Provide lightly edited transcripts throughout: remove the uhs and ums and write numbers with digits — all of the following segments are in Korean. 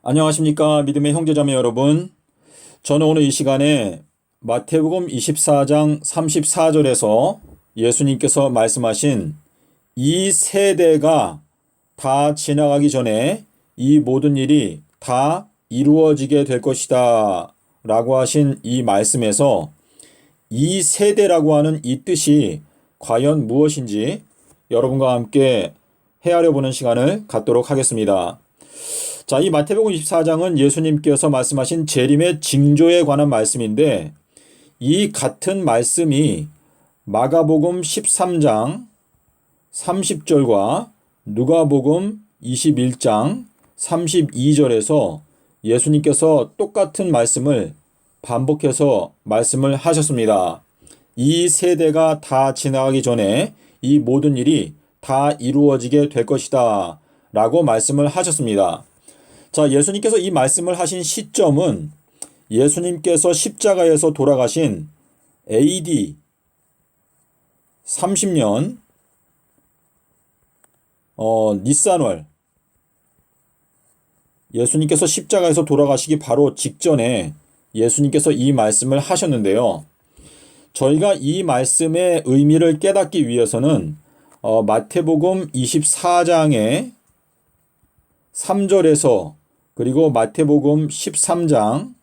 안녕하십니까 믿음의 형제자매 여러분. 저는 오늘 이 시간에 마태복음 24장 34절에서 예수님께서 말씀하신 이 세대가 다 지나가기 전에 이 모든 일이 다 이루어지게 될 것이다 라고 하신 이 말씀에서 이 세대라고 하는 이 뜻이 과연 무엇인지 여러분과 함께 헤아려 보는 시간을 갖도록 하겠습니다. 자, 이 마태복음 24장은 예수님께서 말씀하신 재림의 징조에 관한 말씀인데, 이 같은 말씀이 마가복음 13장 30절과 누가복음 21장 32절에서 예수님께서 똑같은 말씀을 반복해서 말씀을 하셨습니다. 이 세대가 다 지나가기 전에 이 모든 일이 다 이루어지게 될 것이다 라고 말씀을 하셨습니다. 자, 예수님께서 이 말씀을 하신 시점은 예수님께서 십자가에서 돌아가신 AD 30년 니산월, 예수님께서 십자가에서 돌아가시기 바로 직전에 예수님께서 이 말씀을 하셨는데요. 저희가 이 말씀의 의미를 깨닫기 위해서는 마태복음 24장의 3절에서 그리고 마태복음 13장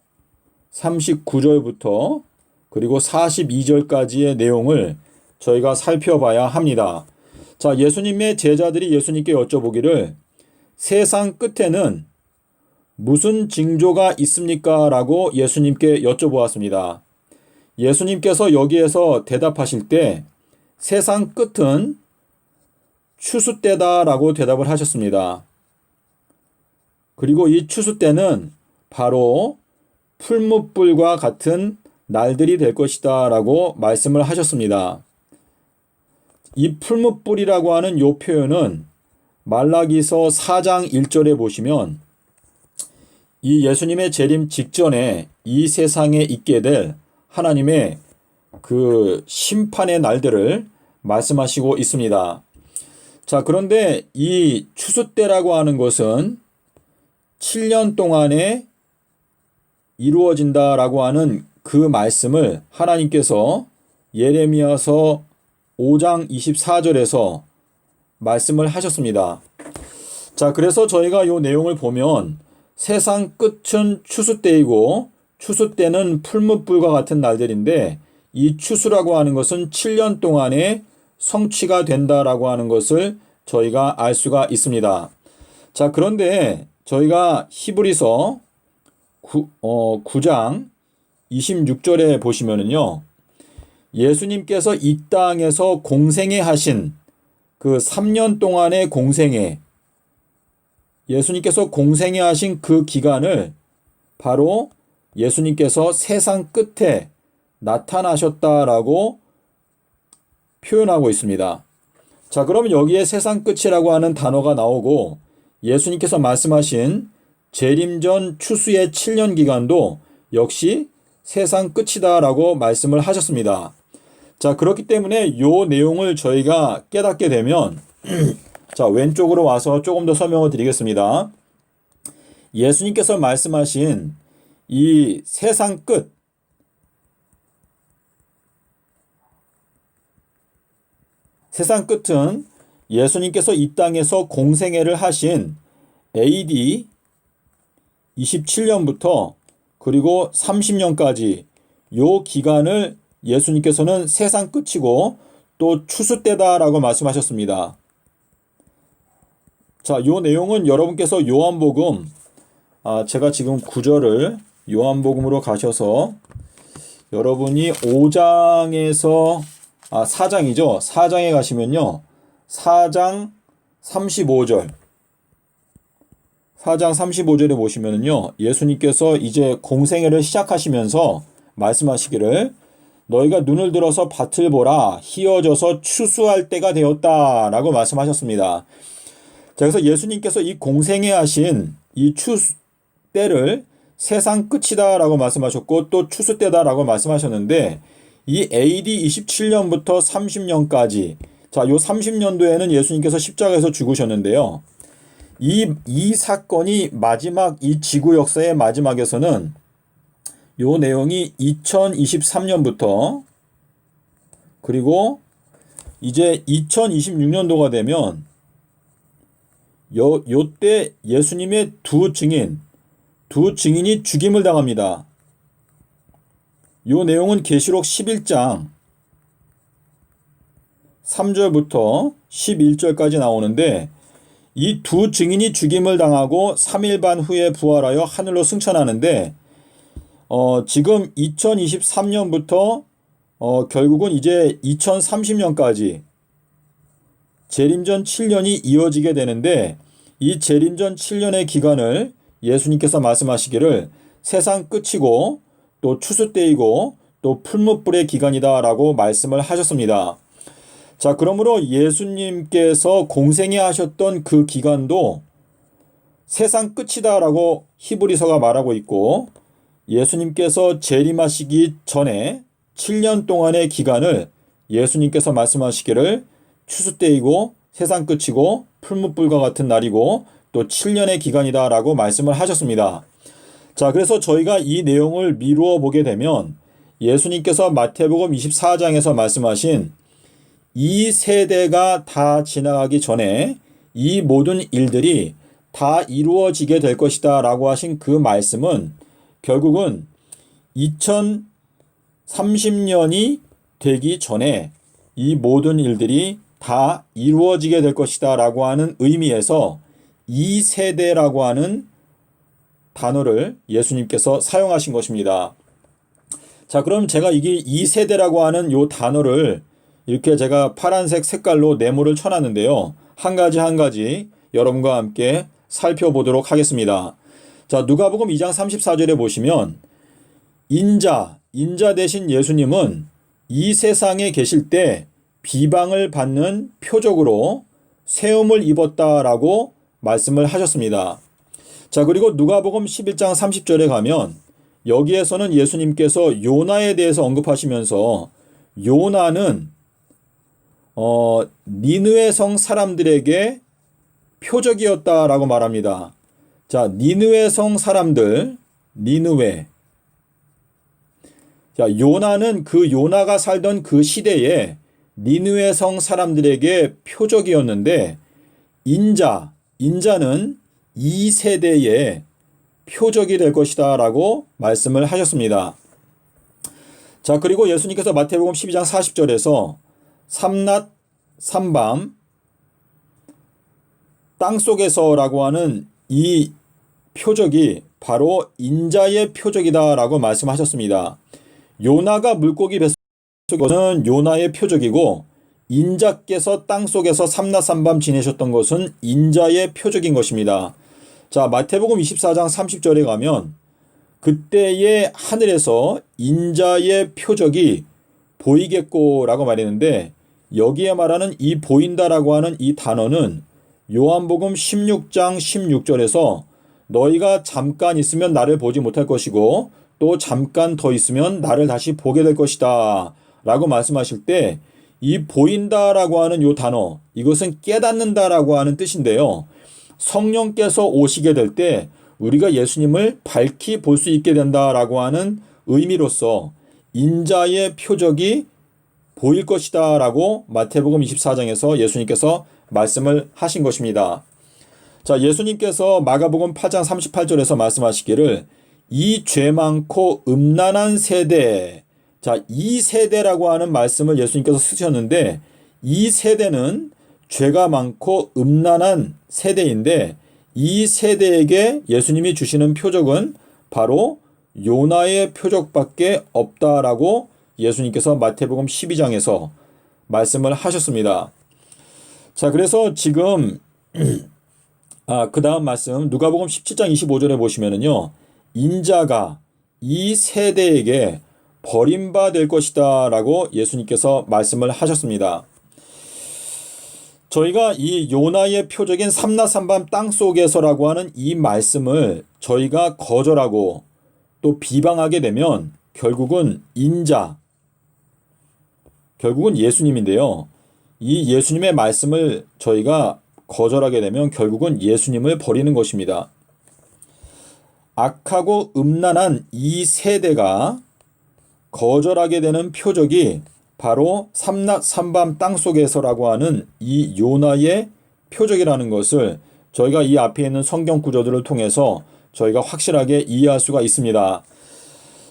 39절부터 그리고 42절까지의 내용을 저희가 살펴봐야 합니다. 자, 예수님의 제자들이 예수님께 여쭤보기를 세상 끝에는 무슨 징조가 있습니까? 라고 예수님께 여쭤보았습니다. 예수님께서 여기에서 대답하실 때 세상 끝은 추수 때다 라고 대답을 하셨습니다. 그리고 이 추수 때는 바로 풀무불과 같은 날들이 될 것이다 라고 말씀을 하셨습니다. 이 풀무불이라고 하는 이 표현은 말라기서 4장 1절에 보시면 이 예수님의 재림 직전에 이 세상에 있게 될 하나님의 그 심판의 날들을 말씀하시고 있습니다. 자, 그런데 이 추수 때라고 하는 것은 7년 동안에 이루어진다라고 하는 그 말씀을 하나님께서 예레미야서 5장 24절에서 말씀을 하셨습니다. 자, 그래서 저희가 이 내용을 보면 세상 끝은 추수 때이고 추수 때는 풀무불과 같은 날들인데 이 추수라고 하는 것은 7년 동안에 성취가 된다라고 하는 것을 저희가 알 수가 있습니다. 자, 그런데 저희가 히브리서 9장 26절에 보시면은요, 예수님께서 이 땅에서 공생애 하신 그 3년 동안의 공생애, 예수님께서 공생애 하신 그 기간을 바로 예수님께서 세상 끝에 나타나셨다라고 표현하고 있습니다. 자, 그러면 여기에 세상 끝이라고 하는 단어가 나오고 예수님께서 말씀하신 재림 전 추수의 7년 기간도 역시 세상 끝이다라고 말씀을 하셨습니다. 자, 그렇기 때문에 이 내용을 저희가 깨닫게 되면 자, 왼쪽으로 와서 조금 더 설명을 드리겠습니다. 예수님께서 말씀하신 이 세상 끝, 세상 끝은 예수님께서 이 땅에서 공생애를 하신 AD 27년부터 그리고 30년까지 요 기간을 예수님께서는 세상 끝이고 또 추수 때다라고 말씀하셨습니다. 자, 요 내용은 여러분께서 요한복음, 제가 지금 구절을 요한복음으로 가셔서 여러분이 5장에서 4장이죠. 4장에 가시면요. 4장 35절. 4장 35절에 보시면은요. 예수님께서 이제 공생애를 시작하시면서 말씀하시기를 너희가 눈을 들어서 밭을 보라 희어져서 추수할 때가 되었다라고 말씀하셨습니다. 자, 그래서 예수님께서 이 공생애 하신 이 추수 때를 세상 끝이다라고 말씀하셨고 또 추수 때다라고 말씀하셨는데 이 AD 27년부터 30년까지 자, 요 30년도에는 예수님께서 십자가에서 죽으셨는데요. 이 사건이 마지막, 이 지구 역사의 마지막에서는 요 내용이 2023년부터 그리고 이제 2026년도가 되면 요때 예수님의 두 증인이 죽임을 당합니다. 요 내용은 계시록 11장 3절부터 11절까지 나오는데, 이 두 증인이 죽임을 당하고 3일 반 후에 부활하여 하늘로 승천하는데, 지금 2023년부터 결국은 이제 2030년까지 재림전 7년이 이어지게 되는데, 이 재림전 7년의 기간을 예수님께서 말씀하시기를 세상 끝이고 또 추수 때이고 또 풀무불의 기간이다라고 말씀을 하셨습니다. 자, 그러므로 예수님께서 공생애 하셨던 그 기간도 세상 끝이다라고 히브리서가 말하고 있고, 예수님께서 재림하시기 전에 7년 동안의 기간을 예수님께서 말씀하시기를 추수 때이고 세상 끝이고 풀무불과 같은 날이고 또 7년의 기간이다라고 말씀을 하셨습니다. 자, 그래서 저희가 이 내용을 미루어 보게 되면 예수님께서 마태복음 24장에서 말씀하신 이 세대가 다 지나가기 전에 이 모든 일들이 다 이루어지게 될 것이다 라고 하신 그 말씀은 결국은 2030년이 되기 전에 이 모든 일들이 다 이루어지게 될 것이다 라고 하는 의미에서 이 세대라고 하는 단어를 예수님께서 사용하신 것입니다. 자, 그럼 제가 이게 이 세대라고 하는 요 단어를 이렇게 제가 파란색 색깔로 네모를 쳐놨는데요. 한 가지 한 가지 여러분과 함께 살펴보도록 하겠습니다. 자, 누가복음 2장 34절에 보시면 인자 대신 예수님은 이 세상에 계실 때 비방을 받는 표적으로 세움을 입었다라고 말씀을 하셨습니다. 자, 그리고 누가복음 11장 30절에 가면 여기에서는 예수님께서 요나에 대해서 언급하시면서 요나는 니느웨 성 사람들에게 표적이었다라고 말합니다. 자, 니느웨 성 사람들, 니느웨. 자, 요나는 그 요나가 살던 그 시대에 니느웨 성 사람들에게 표적이었는데, 인자는 이 세대의 표적이 될 것이다 라고 말씀을 하셨습니다. 자, 그리고 예수님께서 마태복음 12장 40절에서 삼낮 삼밤 땅속에서라고 하는 이 표적이 바로 인자의 표적이다 라고 말씀하셨습니다. 요나가 물고기 뱃속에서는 요나의 표적이고, 인자께서 땅속에서 삼낮 삼밤 지내셨던 것은 인자의 표적인 것입니다. 자, 마태복음 24장 30절에 가면 그때의 하늘에서 인자의 표적이 보이겠고 라고 말했는데, 여기에 말하는 이 보인다라고 하는 이 단어는 요한복음 16장 16절에서 너희가 잠깐 있으면 나를 보지 못할 것이고 또 잠깐 더 있으면 나를 다시 보게 될 것이다 라고 말씀하실 때, 이 보인다라고 하는 요 단어, 이것은 깨닫는다라고 하는 뜻인데요. 성령께서 오시게 될 때 우리가 예수님을 밝히 볼 수 있게 된다라고 하는 의미로서 인자의 표적이 보일 것이다 라고 마태복음 24장에서 예수님께서 말씀을 하신 것입니다. 자, 예수님께서 마가복음 8장 38절에서 말씀하시기를 이 죄 많고 음란한 세대, 자, 이 세대라고 하는 말씀을 예수님께서 쓰셨는데, 이 세대는 죄가 많고 음란한 세대인데, 이 세대에게 예수님이 주시는 표적은 바로 요나의 표적밖에 없다라고 예수님께서 마태복음 12장에서 말씀을 하셨습니다. 자, 그래서 지금 그 다음 말씀 누가복음 17장 25절에 보시면은요, 인자가 이 세대에게 버림받을 것이다 라고 예수님께서 말씀을 하셨습니다. 저희가 이 요나의 표적인 삼낮 삼밤 땅속에서라고 하는 이 말씀을 저희가 거절하고 또 비방하게 되면 결국은 결국은 예수님인데요. 이 예수님의 말씀을 저희가 거절하게 되면 결국은 예수님을 버리는 것입니다. 악하고 음란한 이 세대가 거절하게 되는 표적이 바로 삼낮 삼밤 땅속에서라고 하는 이 요나의 표적이라는 것을 저희가 이 앞에 있는 성경 구조들을 통해서 저희가 확실하게 이해할 수가 있습니다.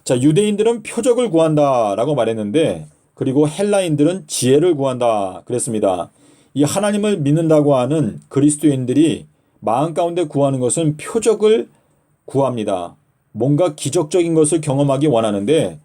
자, 유대인들은 표적을 구한다라고 말했는데, 그리고 헬라인들은 지혜를 구한다 그랬습니다. 이 하나님을 믿는다고 하는 그리스도인들이 마음 가운데 구하는 것은 표적을 구합니다. 뭔가 기적적인 것을 경험하기 원하는데,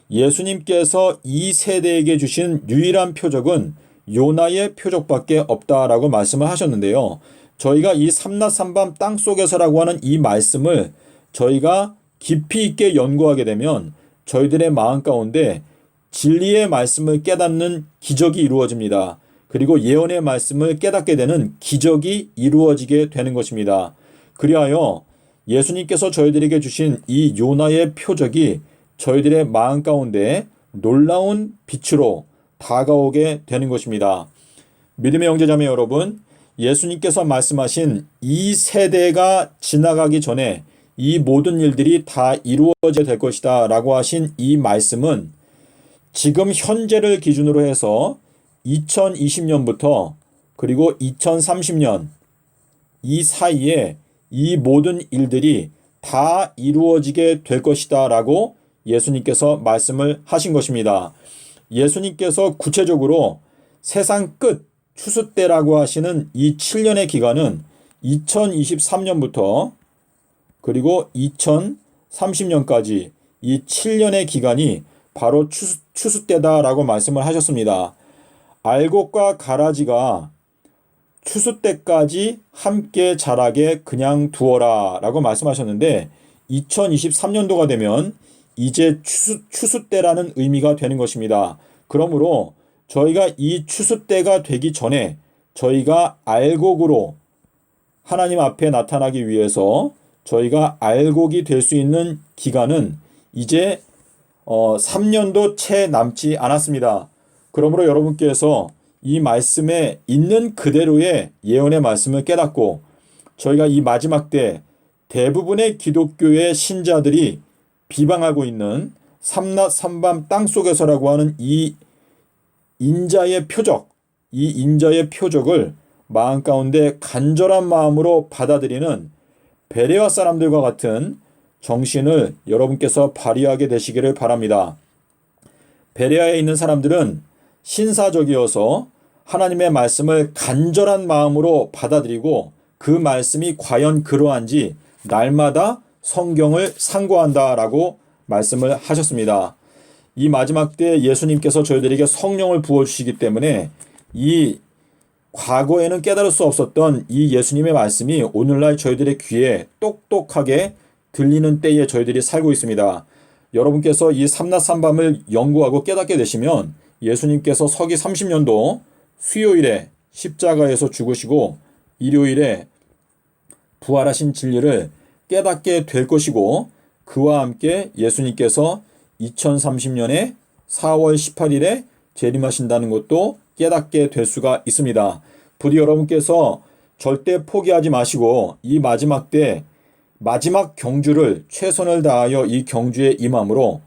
예수님께서 이 세대에게 주신 유일한 표적은 요나의 표적밖에 없다라고 말씀을 하셨는데요. 저희가 이 삼낮 삼밤 땅속에서라고 하는 이 말씀을 저희가 깊이 있게 연구하게 되면 저희들의 마음 가운데 진리의 말씀을 깨닫는 기적이 이루어집니다. 그리고 예언의 말씀을 깨닫게 되는 기적이 이루어지게 되는 것입니다. 그리하여 예수님께서 저희들에게 주신 이 요나의 표적이 저희들의 마음 가운데 놀라운 빛으로 다가오게 되는 것입니다. 믿음의 형제자매 여러분, 예수님께서 말씀하신 이 세대가 지나가기 전에 이 모든 일들이 다 이루어져야 될 것이다 라고 하신 이 말씀은 지금 현재를 기준으로 해서 2020년부터 그리고 2030년 이 사이에 이 모든 일들이 다 이루어지게 될 것이다 라고 예수님께서 말씀을 하신 것입니다. 예수님께서 구체적으로 세상 끝 추수 때라고 하시는 이 7년의 기간은 2023년부터 그리고 2030년까지 이 7년의 기간이 바로 추수 때다라고 말씀을 하셨습니다. 알곡과 가라지가 추수 때까지 함께 자라게 그냥 두어라 라고 말씀하셨는데, 2023년도가 되면 이제 추수 때라는 의미가 되는 것입니다. 그러므로 저희가 이 추수 때가 되기 전에 저희가 알곡으로 하나님 앞에 나타나기 위해서 저희가 알곡이 될 수 있는 기간은 이제 3년도 채 남지 않았습니다. 그러므로 여러분께서 이 말씀에 있는 그대로의 예언의 말씀을 깨닫고 저희가 이 마지막 때 대부분의 기독교의 신자들이 비방하고 있는 삼낮 삼밤 땅속에서라고 하는 이 인자의 표적, 이 인자의 표적을 마음 가운데 간절한 마음으로 받아들이는 베레아 사람들과 같은 정신을 여러분께서 발휘하게 되시기를 바랍니다. 베레아에 있는 사람들은 신사적이어서 하나님의 말씀을 간절한 마음으로 받아들이고 그 말씀이 과연 그러한지 날마다 성경을 상고한다라고 말씀을 하셨습니다. 이 마지막 때 예수님께서 저희들에게 성령을 부어주시기 때문에 이 과거에는 깨달을 수 없었던 이 예수님의 말씀이 오늘날 저희들의 귀에 똑똑하게 들리는 때에 저희들이 살고 있습니다. 여러분께서 이 삼낮 삼밤을 연구하고 깨닫게 되시면 예수님께서 서기 30년도 수요일에 십자가에서 죽으시고 일요일에 부활하신 진리를 깨닫게 될 것이고, 그와 함께 예수님께서 2030년에 4월 18일에 재림하신다는 것도 깨닫게 될 수가 있습니다. 부디 여러분께서 절대 포기하지 마시고 이 마지막 때 마지막 경주를 최선을 다하여 이 경주에 임함으로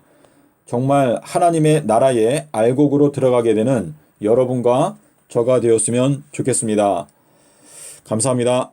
정말 하나님의 나라의 알곡으로 들어가게 되는 여러분과 저가 되었으면 좋겠습니다. 감사합니다.